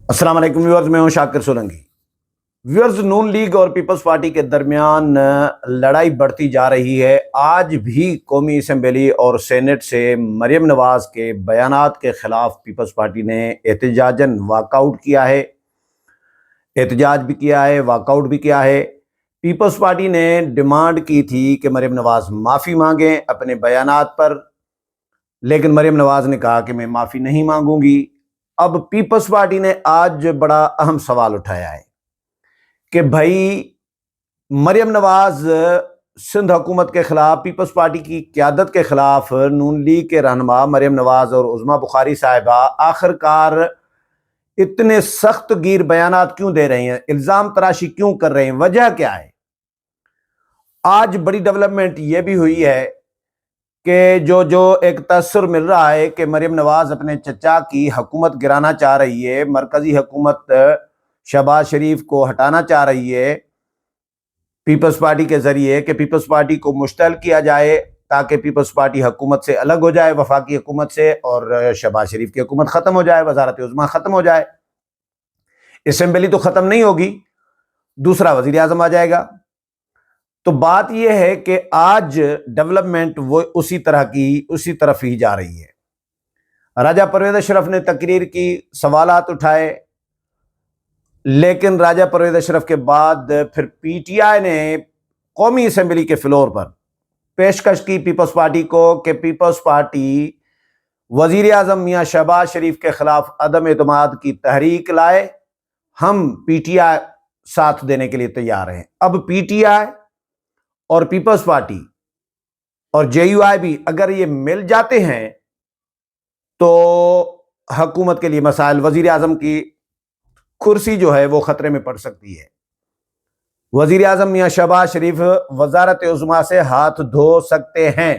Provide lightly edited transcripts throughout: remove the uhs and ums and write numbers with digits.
अस्सलाम वालेकुम व्यूअर्स, मैं हूं शाकिर सोलंकी। व्यूअर्स, नून लीग और पीपल्स पार्टी के दरमियान लड़ाई बढ़ती जा रही है। आज भी कौमी असम्बली और सेनेट से मरियम नवाज के बयानात के खिलाफ पीपल्स पार्टी ने एहतजाजन वॉकआउट किया है। एहतजाज भी किया है, वॉकआउट भी किया है। पीपल्स पार्टी ने डिमांड की थी कि मरियम नवाज माफ़ी मांगें अपने बयानात पर, लेकिन मरियम नवाज ने कहा कि मैं माफ़ी नहीं मांगूंगी। अब पीपल्स पार्टी ने आज बड़ा अहम सवाल उठाया है कि भाई मरियम नवाज सिंध हुकूमत के खिलाफ, पीपल्स पार्टी की क़यादत के खिलाफ नून लीग के रहनुमा मरियम नवाज और उज़्मा बुखारी साहिबा आखिरकार इतने सख्त गिर बयानात क्यों दे रहे हैं, इल्ज़ाम तराशी क्यों कर रहे हैं, वजह क्या है। आज बड़ी डेवलपमेंट ये भी हुई है कि जो जो एक तसर मिल रहा है कि मरियम नवाज अपने चचा की हुकूमत गिराना चाह रही है, मरकजी हुकूमत शहबाज शरीफ को हटाना चाह रही है पीपल्स पार्टी के जरिए, कि पीपल्स पार्टी को मुश्तल किया जाए ताकि पीपल्स पार्टी हुकूमत से अलग हो जाए, वफाकी हुकूमत से, और शहबाज शरीफ की हुकूमत ख़त्म हो जाए, वज़ारत उज़्मा ख़त्म हो जाए। असम्बली तो ख़त्म नहीं होगी, दूसरा वज़ीर आज़म आ जाएगा। तो बात यह है कि आज डेवलपमेंट वो उसी तरफ ही जा रही है। राजा परवेज़ अशरफ ने तकरीर की, सवालात उठाए, लेकिन राजा परवेज़ अशरफ के बाद फिर पीटीआई ने कौमी असम्बली के फ्लोर पर पेशकश की पीपल्स पार्टी को कि पीपल्स पार्टी वज़ीर आज़म मियाँ शहबाज शरीफ के खिलाफ अदम एतमाद की तहरीक लाए, हम पीटीआई साथ देने के लिए तैयार हैं। अब पीटीआई और पीपल्स पार्टी और जेयूआई भी अगर ये मिल जाते हैं तो हुकूमत के लिए मसाइल, वज़ीर आज़म की कुर्सी जो है वो खतरे में पड़ सकती है। वज़ीर आज़म मियाँ शहबाज शरीफ वज़ारत उज़्मा से हाथ धो सकते हैं।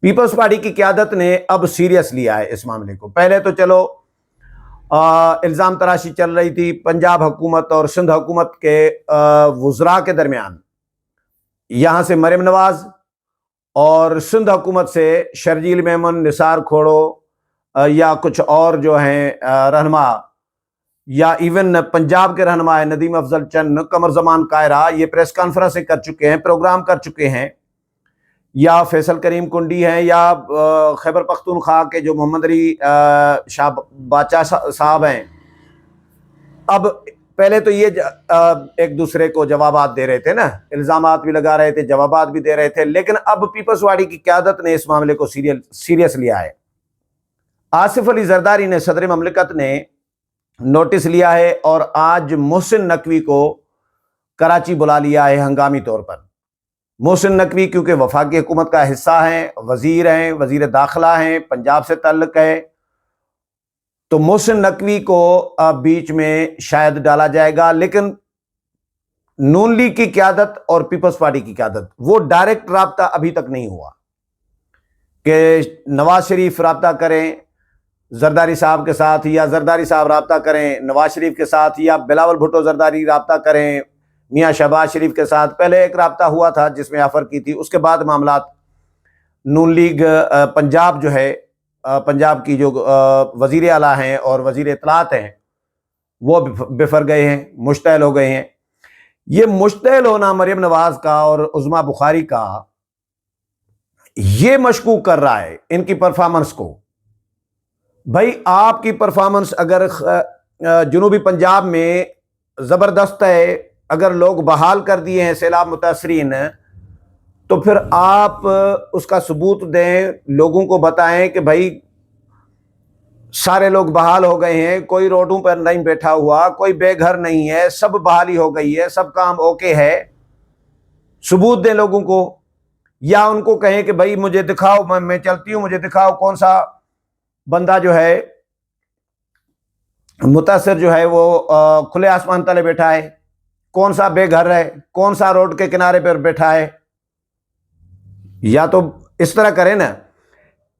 पीपल्स पार्टी की क़यादत ने अब सीरियस लिया है इस मामले को। पहले तो चलो इल्ज़ाम तराशी चल रही थी पंजाब हुकूमत और सिंध हुकूमत के वज़रा के दरमियान, यहाँ से मरियम नवाज और सिंध हुकूमत से शर्जील मेमन, निसार खोड़ो या कुछ और जो हैं रहनुमा, या इवन पंजाब के रहनुमा है नदीम अफजल चन्न, कमर जमान कायरा, ये प्रेस कॉन्फ्रेंस कर चुके हैं, प्रोग्राम कर चुके हैं, या फैसल करीम कुंडी हैं, या खैबर पख्तूनख्वा के जो मोहम्मद अली शाह बाचा साहब हैं। अब पहले तो ये एक दूसरे को जवाबात दे रहे थे ना, इल्ज़ामात भी लगा रहे थे, जवाबात भी दे रहे थे, लेकिन अब पीपल्स पार्टी की क़यादत ने इस मामले को सीरियस लिया है। आसिफ अली जरदारी ने, सदर ममलिकत ने नोटिस लिया है और आज मोहसिन नकवी को कराची बुला लिया है हंगामी तौर पर। मोहसिन नकवी क्योंकि वफाकी हुकूमत का हिस्सा हैं, वज़ीर हैं, वज़ीर दाखिला हैं, पंजाब से ताल्लुक़ है, तो मोहसिन नकवी को बीच में शायद डाला जाएगा। लेकिन नून लीग की क़यादत और पीपल्स पार्टी की क़यादत, वो डायरेक्ट राब्ता अभी तक नहीं हुआ कि नवाज शरीफ राब्ता करें जरदारी साहब के साथ, या जरदारी साहब राब्ता करें नवाज शरीफ के साथ, या बिलावल भुट्टो जरदारी राब्ता करें मियाँ शहबाज शरीफ के साथ। पहले एक राब्ता हुआ था जिसमें ऑफर की थी, उसके बाद मामलात नून लीग पंजाब जो है, पंजाब की जो वज़ीर आला हैं और वज़ीर इत्तलात हैं, वो बिफर गए हैं, मुश्तइल हो गए हैं। ये मुश्तइल होना मरियम नवाज का और उज़्मा बुखारी का ये मशकूक कर रहा है इनकी परफॉर्मेंस को। भाई आपकी परफॉर्मेंस अगर जनूबी पंजाब में ज़बरदस्त है, अगर लोग बहाल कर दिए हैं सैलाब मुतासरीन, तो फिर आप उसका सबूत दें, लोगों को बताएं कि भाई सारे लोग बहाल हो गए हैं, कोई रोडों पर नहीं बैठा हुआ, कोई बेघर नहीं है, सब बहाली हो गई है, सब काम ओके है। सबूत दें लोगों को, या उनको कहें कि भाई मुझे दिखाओ, मैं चलती हूँ, मुझे दिखाओ कौन सा बंदा जो है मुतासर जो है वो खुले आसमान तले बैठा है, कौन सा बेघर है, कौन सा रोड के किनारे पर बैठा है। या तो इस तरह करें ना।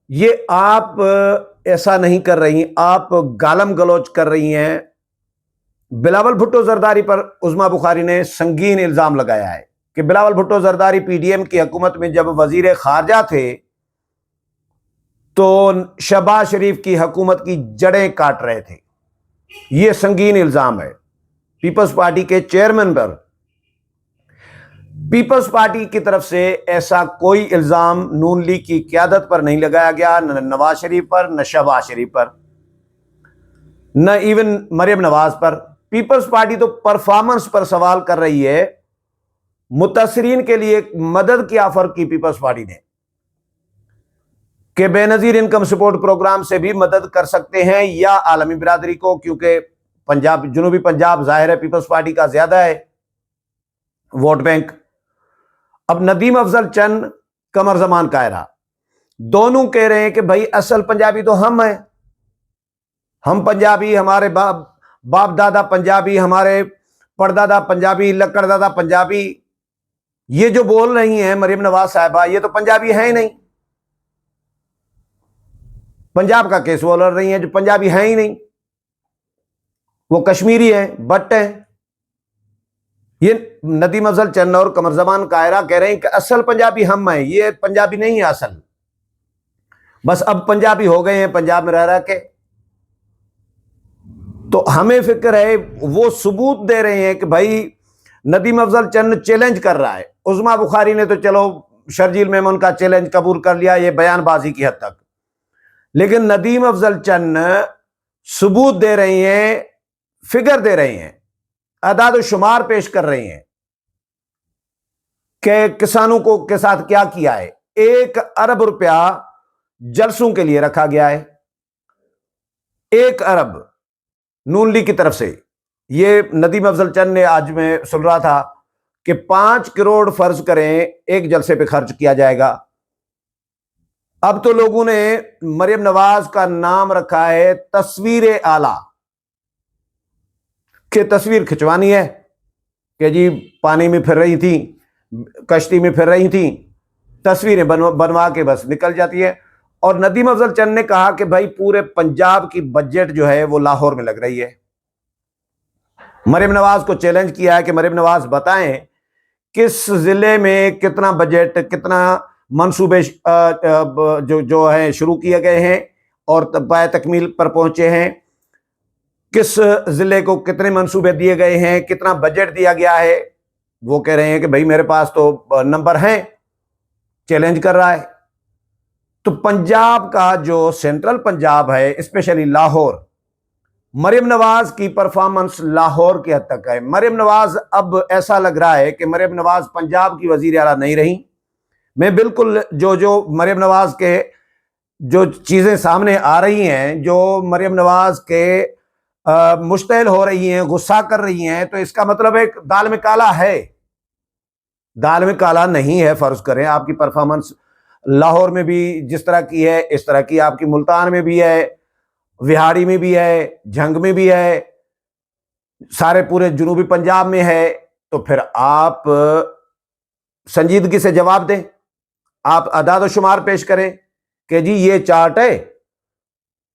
ये आप ऐसा नहीं कर रही, आप गालम गलोच कर रही हैं। बिलावल भुट्टो जरदारी पर उज़्मा बुखारी ने संगीन इल्ज़ाम लगाया है कि बिलावल भुट्टो जरदारी पीडीएम की हुकूमत में जब वज़ीर खारजा थे तो शहबाज शरीफ की हुकूमत की जड़ें काट रहे थे। ये संगीन इल्जाम है पीपल्स पार्टी के चेयरमैन पर। पीपल्स पार्टी की तरफ से ऐसा कोई इल्जाम नून लीग की क़यादत पर नहीं लगाया गया, न नवाज शरीफ पर, न शहबाज शरीफ पर, न इवन मरियम नवाज पर। पीपल्स पार्टी तो परफॉर्मेंस पर सवाल कर रही है। मुतासरीन के लिए मदद की ऑफर की पीपल्स पार्टी ने कि बेनजीर इनकम सपोर्ट प्रोग्राम से भी मदद कर सकते हैं या आलमी बिरादरी को, क्योंकि पंजाब, जुनूबी पंजाब जाहिर है पीपल्स पार्टी का ज्यादा है वोट बैंक। अब नदीम अफजल चंद, कमर जमान कायरा दोनों कह रहे हैं कि भाई असल पंजाबी तो हम हैं, हम पंजाबी, हमारे बाप दादा पंजाबी, हमारे परदादा पंजाबी, लकड़दादा पंजाबी। ये जो बोल रही हैं मरियम नवाज साहिबा, ये तो पंजाबी है ही नहीं, पंजाब का केस बोल रही हैं जो पंजाबी है ही नहीं, वो कश्मीरी हैं, बट हैं। ये नदीम अफजल चंद और कमर जमान कायरा कह रहे हैं कि असल पंजाबी हम हैं, ये पंजाबी नहीं है असल, बस अब पंजाबी हो गए हैं पंजाब में रह रह के। तो हमें फिक्र है, वो सबूत दे रहे हैं कि भाई नदीम अफजल चंद चैलेंज कर रहा है। उस्मा बुखारी ने तो चलो शर्जील मेमन का चैलेंज कबूल कर लिया, ये बयानबाजी की हद तक, लेकिन नदीम अफजल चंद सबूत दे रही हैं, फिगर दे रही हैं, अदाद शुमार पेश कर रही हैं कि किसानों को के साथ क्या किया है। 1 अरब रुपया जलसों के लिए रखा गया है, 1 अरब नून लीग की तरफ से। ये नदीम अफजल चंद ने, आज मैं सुन रहा था कि 5 करोड़ फर्ज करें एक जलसे पे खर्च किया जाएगा। अब तो लोगों ने मरियम नवाज का नाम रखा है तस्वीर आला, कि तस्वीर खिंचवानी है कि जी पानी में फिर रही थी, कश्ती में फिर रही थी, तस्वीरें बनवा के बस निकल जाती है। और नदीम अफजल चंद ने कहा कि भाई पूरे पंजाब की बजट जो है वो लाहौर में लग रही है। मरियम नवाज को चैलेंज किया है कि मरियम नवाज बताएं किस जिले में कितना बजट, कितना मंसूबे जो है शुरू किए गए हैं और पाए तकमील पर पहुंचे हैं, किस जिले को कितने मंसूबे दिए गए हैं, कितना बजट दिया गया है। वो कह रहे हैं कि भाई मेरे पास तो नंबर हैं, चैलेंज कर रहा है। तो पंजाब का जो सेंट्रल पंजाब है, स्पेशली लाहौर, मरियम नवाज की परफॉर्मेंस लाहौर की हद तक है। मरियम नवाज, अब ऐसा लग रहा है कि मरियम नवाज पंजाब की वजीर आला नहीं रही। मैं बिल्कुल जो मरियम नवाज के जो चीजें सामने आ रही हैं, जो मरियम नवाज के मुश्तैल हो रही हैं, गुस्सा कर रही हैं, तो इसका मतलब है दाल में काला है। दाल में काला नहीं है। फर्ज करें आपकी परफॉर्मेंस लाहौर में भी जिस तरह की है, इस तरह की आपकी मुल्तान में भी है, विहाड़ी में भी है, झंग में भी है, सारे पूरे जुनूबी पंजाब में है। तो फिर आप संजीदगी से जवाब दें, आप अदाद शुमार पेश करें कि जी ये चार्ट है,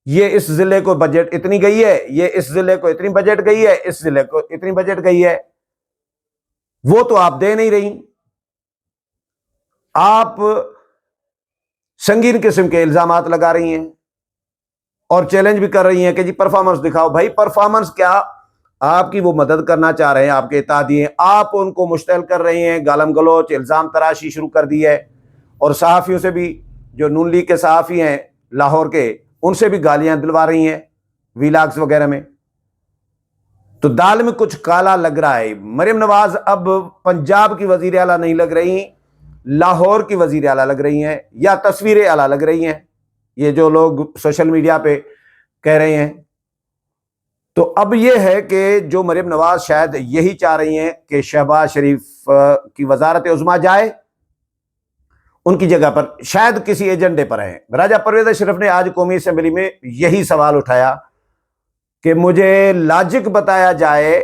ये इस जिले को बजट इतनी गई है, ये इस जिले को इतनी बजट गई है, इस जिले को इतनी बजट गई है। वो तो आप दे नहीं रही। आप संगीन किस्म के इल्जामात लगा रही हैं और चैलेंज भी कर रही हैं कि जी परफॉर्मेंस दिखाओ। भाई परफॉर्मेंस क्या, आपकी वो मदद करना चाह रहे हैं, आपके इत्तेहादी हैं, आप उनको मुश्तैल कर रही हैं, गालम गलोच, इल्जाम तराशी शुरू कर दी है। और सहाफ़ियों से भी, जो नून लीग के सहाफ़ी हैं लाहौर के, उनसे भी गालियां दिलवा रही हैं वीलॉग्स वगैरह में। तो दाल में कुछ काला लग रहा है। मरियम नवाज अब पंजाब की वजीर आला नहीं लग रही, लाहौर की वजीर आला लग रही हैं, या तस्वीरें आला लग रही हैं, ये जो लोग सोशल मीडिया पे कह रहे हैं। तो अब यह है कि जो मरियम नवाज शायद यही चाह रही हैं कि शहबाज शरीफ की वजारत उज़्मा जाए, उनकी जगह पर शायद किसी एजेंडे पर है। राजा परवेज अशरफ ने आज कौमी असेंबली में यही सवाल उठाया कि मुझे लॉजिक बताया जाए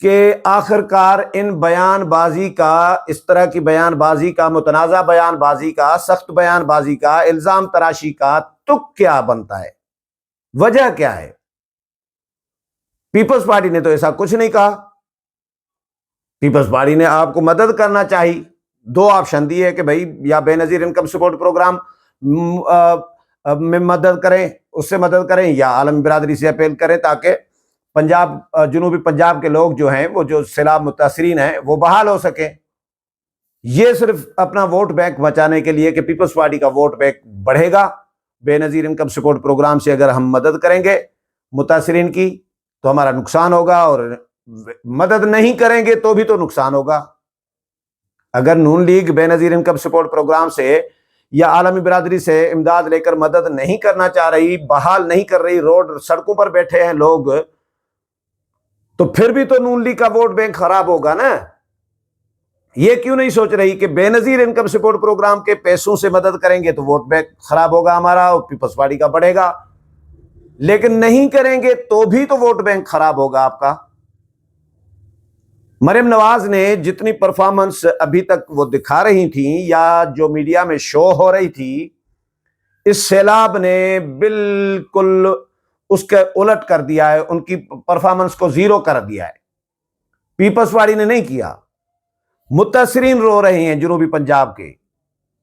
कि आखिरकार इन बयानबाजी का, इस तरह की बयानबाजी का, मुतनाज़ा बयानबाजी का, सख्त बयानबाजी का, इल्जाम तराशी का तुक क्या बनता है, वजह क्या है। पीपल्स पार्टी ने तो ऐसा कुछ नहीं कहा। पीपल्स पार्टी ने आपको मदद करना चाहिए, 2 ऑप्शन दिए कि भाई या बेनजीर इनकम सपोर्ट प्रोग्राम में मदद करें, उससे मदद करें, या आलम बिरादरी से अपील करें ताकि पंजाब जुनूबी पंजाब के लोग जो हैं, वो जो सैलाब मुतासरीन हैं, वो बहाल हो सके। ये सिर्फ अपना वोट बैंक बचाने के लिए कि पीपल्स पार्टी का वोट बैंक बढ़ेगा। बेनजीर इनकम सपोर्ट प्रोग्राम से अगर हम मदद करेंगे मुतासरीन की तो हमारा नुकसान होगा, और मदद नहीं करेंगे तो भी तो नुकसान होगा। अगर Noon league Benazir income support programme से या आलमी बिरादरी से इमदाद लेकर मदद नहीं करना चाह रही, बहाल नहीं कर रही, रोड सड़कों पर बैठे हैं लोग, तो फिर भी तो नून लीग का वोट बैंक खराब होगा ना। ये क्यों नहीं सोच रही कि बेनजीर इनकम सपोर्ट प्रोग्राम के पैसों से मदद करेंगे तो वोट बैंक खराब होगा हमारा और पीपल्स पार्टी का बढ़ेगा, लेकिन नहीं करेंगे तो भी तो वोट बैंक खराब होगा आपका। मरियम नवाज ने जितनी परफॉर्मेंस अभी तक वो दिखा रही थी या जो मीडिया में शो हो रही थी, इस सैलाब ने बिल्कुल उसके उलट कर दिया है, उनकी परफॉर्मेंस को जीरो कर दिया है। पीपल्स पार्टी ने नहीं किया। मुतासरीन रो रहे हैं जुनूबी पंजाब के,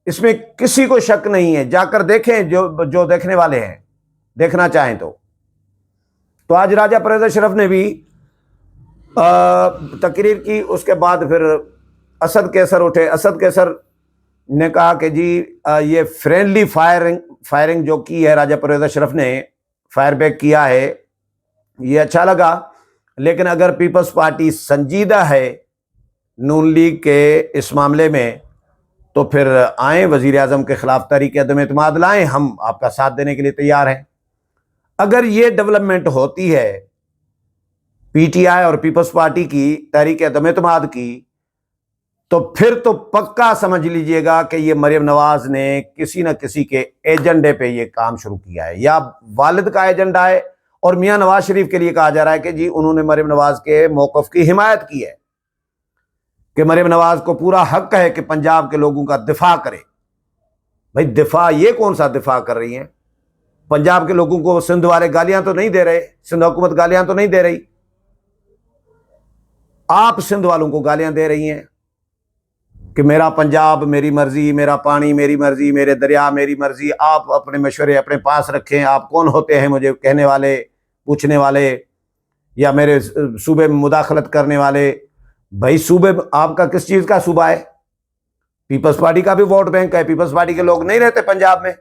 इसमें किसी को शक नहीं है। जाकर देखें, जो देखने वाले हैं, देखना चाहें तो आज राजा परवेज अशरफ ने भी तकरीर की। उसके बाद फिर असद कैसर उठे। असद कैसर ने कहा कि जी ये फ्रेंडली फायरिंग जो की है राजा परवेज अशरफ ने, फायर बैक किया है, ये अच्छा लगा, लेकिन अगर पीपल्स पार्टी संजीदा है नून लीग के इस मामले में तो फिर आए वजीर आजम के खिलाफ तहरीक अदम एतमाद लाएं, हम आपका साथ देने के लिए तैयार हैं। अगर ये डेवलपमेंट होती है पीटीआई और पीपल्स पार्टी की तहरीक अदम एतमाद की, तो फिर तो पक्का समझ लीजिएगा कि ये मरियम नवाज ने किसी न किसी के एजेंडे पे ये काम शुरू किया है, या वालिद का एजेंडा है और मियां नवाज शरीफ के लिए कहा जा रहा है कि जी उन्होंने मरियम नवाज के मौक़िफ़ की हिमायत की है कि मरियम नवाज को पूरा हक है कि पंजाब के लोगों का दिफा करे। भाई दिफा, ये कौन सा दिफा कर रही हैं? पंजाब के लोगों को सिंध वाले गालियां तो नहीं दे रहे, सिंध हुकूमत गालियां तो नहीं दे रही, आप सिंध वालों को गालियां दे रही हैं कि मेरा पंजाब मेरी मर्जी, मेरा पानी मेरी मर्जी, मेरे दरिया मेरी मर्जी। आप अपने मशवरे अपने पास रखें। आप कौन होते हैं मुझे कहने वाले, पूछने वाले, या मेरे सूबे में मुदाखलत करने वाले? भाई सूबे आपका किस चीज का सूबा है? पीपल्स पार्टी का भी वोट बैंक है। पीपल्स पार्टी के लोग नहीं रहते पंजाब में,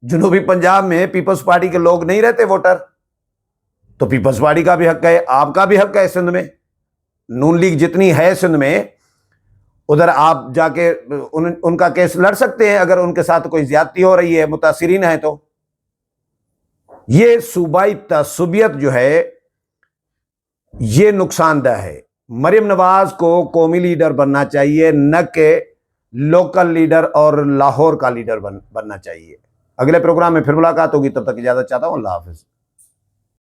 जुनूबी पंजाब में पीपल्स पार्टी के लोग नहीं रहते वोटर, तो पीपल्स पार्टी का भी हक है, आपका भी हक है। सिंध में नून लीग जितनी है सिंध में, उधर आप जाके उनका केस लड़ सकते हैं अगर उनके साथ कोई ज्यादती हो रही है, मुतासिरीन है तो। ये सूबाई तसुबियत जो है ये नुकसानदेह है। मरियम नवाज को कौमी लीडर बनना चाहिए, न कि लोकल लीडर और लाहौर का लीडर बनना चाहिए। अगले प्रोग्राम में फिर मुलाकात होगी, तब तक इजाजत चाहता हूं। अल्लाह हाफिज।